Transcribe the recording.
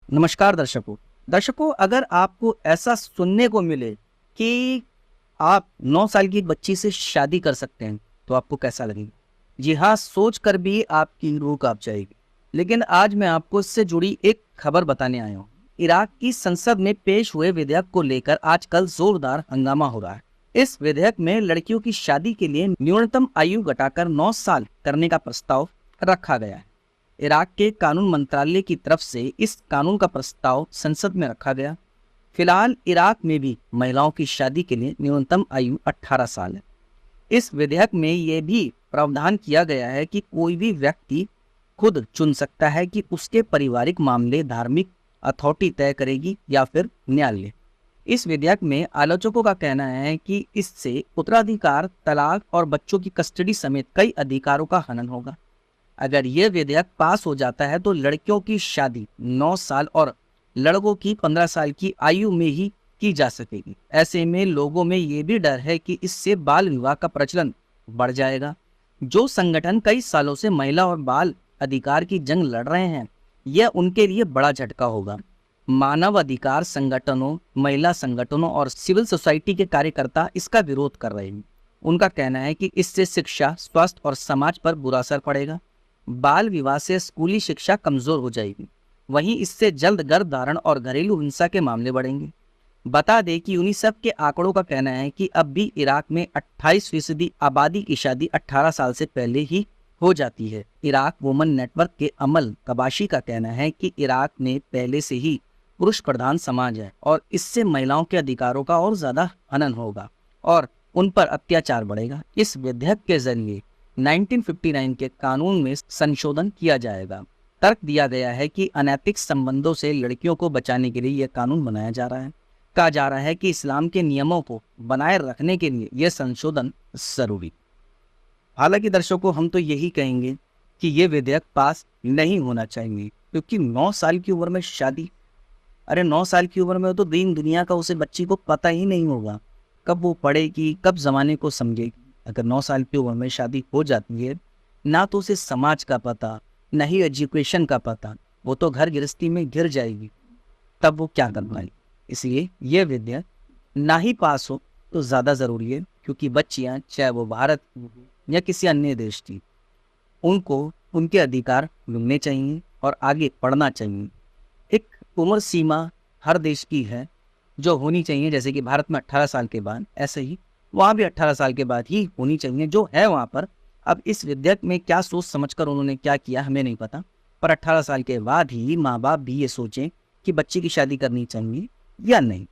नमस्कार दर्शकों, अगर आपको ऐसा सुनने को मिले कि आप 9 साल की एक बच्ची से शादी कर सकते हैं, तो आपको कैसा लगेगा? जी हाँ, सोच कर भी आपकी रूह कांप जाएगी। लेकिन आज मैं आपको इससे जुड़ी एक खबर बताने आया हूँ। इराक की संसद में पेश हुए विधेयक को लेकर आजकल जोरदार हंगामा हो रहा है। इस विधेयक में लड़कियों की शादी के लिए न्यूनतम आयु घटाकर 9 साल करने का प्रस्ताव रखा गया है। इराक के कानून मंत्रालय की तरफ से इस कानून का प्रस्ताव संसद में रखा गया। फिलहाल इराक में भी महिलाओं की शादी के लिए न्यूनतम आयु 18 साल है। इस विधेयक में यह भी प्रावधान किया गया है कि कोई भी व्यक्ति खुद चुन सकता है कि उसके पारिवारिक मामले धार्मिक अथॉरिटी तय करेगी या फिर न्यायालय। इस विधेयक में आलोचकों का कहना है कि इससे उत्तराधिकार, तलाक और बच्चों की कस्टडी समेत कई अधिकारों का हनन होगा। अगर यह विधेयक पास हो जाता है तो लड़कियों की शादी 9 साल और लड़कों की 15 साल की आयु में ही की जा सकेगी। ऐसे में लोगों में ये भी डर है कि इससे बाल विवाह का प्रचलन बढ़ जाएगा। जो संगठन कई सालों से महिला और बाल अधिकार की जंग लड़ रहे हैं, यह उनके लिए बड़ा झटका होगा। मानव अधिकार संगठनों, महिला संगठनों और सिविल सोसाइटी के कार्यकर्ता इसका विरोध कर रहे हैं। उनका कहना है कि इससे शिक्षा, स्वास्थ्य और समाज पर बुरा असर पड़ेगा। बाल विवाह से स्कूली शिक्षा कमजोर हो जाएगी। वहीं इससे जल्द गर्भधारण और घरेलू हिंसा के मामले बढ़ेंगे। बता दें कि यूनिसेफ के आंकड़ों का कहना है कि अब भी इराक में 28% आबादी की शादी 18 साल से पहले ही हो जाती है। इराक वुमन नेटवर्क के अमल कबाशी का कहना है कि इराक में पहले से ही पुरुष प्रधान समाज है और इससे महिलाओं के अधिकारों का और ज्यादा हनन होगा और उन पर अत्याचार बढ़ेगा। इस विधेयक के जरिए 1959 के कानून में संशोधन किया जाएगा। तर्क दिया गया है कि अनैतिक संबंधों से लड़कियों को बचाने के लिए यह कानून बनाया जा रहा है। कहा जा रहा है कि इस्लाम के नियमों को बनाए रखने के लिए यह संशोधन जरूरी। हालांकि दर्शकों, हम तो यही कहेंगे कि यह विधेयक पास नहीं होना चाहिए, क्योंकि 9 साल की उम्र में शादी, अरे 9 साल की उम्र में तो दीन दुनिया का उसे बच्ची को पता ही नहीं होगा। कब वो पढ़ेगी, कब जमाने को समझेगी। अगर 9 साल की उम्र में शादी हो जाती है, ना तो उसे समाज का पता, न ही एजुकेशन का पता, वो तो घर गृहस्थी में गिर जाएगी। तब वो क्या कर पाएगी। इसलिए यह विधेयक ना ही पास हो तो ज़्यादा ज़रूरी है, क्योंकि बच्चियां, चाहे वो भारत या किसी अन्य देश की, उनको उनके अधिकार मिलने चाहिए और आगे पढ़ना चाहिए। एक उम्र सीमा हर देश की है जो होनी चाहिए। जैसे कि भारत में 18 साल के बाद, ऐसे ही वहाँ भी 18 साल के बाद ही होनी चाहिए जो है वहाँ पर। अब इस विधेयक में क्या सोच समझकर उन्होंने क्या किया हमें नहीं पता, पर 18 साल के बाद ही माँ बाप भी ये सोचें कि बच्चे की शादी करनी चाहिए या नहीं।